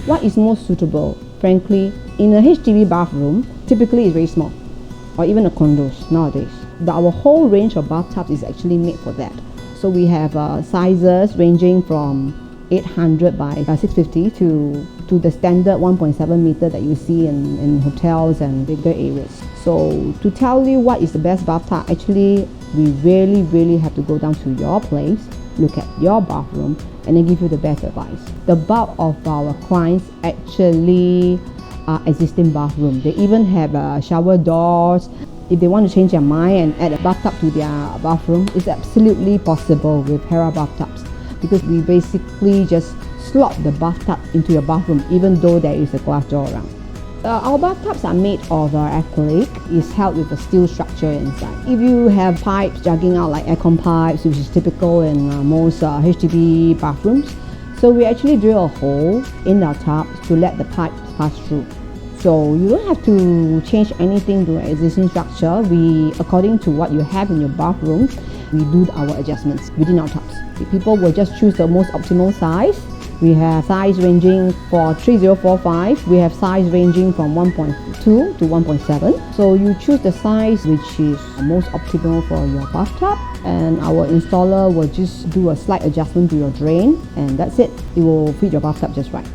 What is most suitable? Frankly, in a HDB bathroom, typically it's very small, or even a condos nowadays. Our whole range of bathtubs is actually made for that. So we have sizes ranging from 800 by 650 to the standard 1.7 meter that you see in hotels and bigger areas. So to tell you what is the best bathtub, actually we really have to go down to your place, look at your bathroom, and then give you the best advice. The bulk of our clients actually are existing bathroom. They even have shower doors. If they want to change their mind and add a bathtub to their bathroom, it's absolutely possible with Hera Bathtubs, because we basically just slot the bathtub into your bathroom even though there is a glass door around. Our bathtubs are made of acrylic. It's held with a steel structure inside. If you have pipes jugging out like aircon pipes, which is typical in most HDB bathrooms, so we actually drill a hole in our tub to let the pipes pass through. So you don't have to change anything to an existing structure. According to what you have in your bathroom, we do our adjustments within our tubs. People will just choose the most optimal size. We have size ranging for 3045. We have size ranging from 1.2 to 1.7. So you choose the size which is most optimal for your bathtub, and our installer will just do a slight adjustment to your drain, and that's it. It will fit your bathtub just right.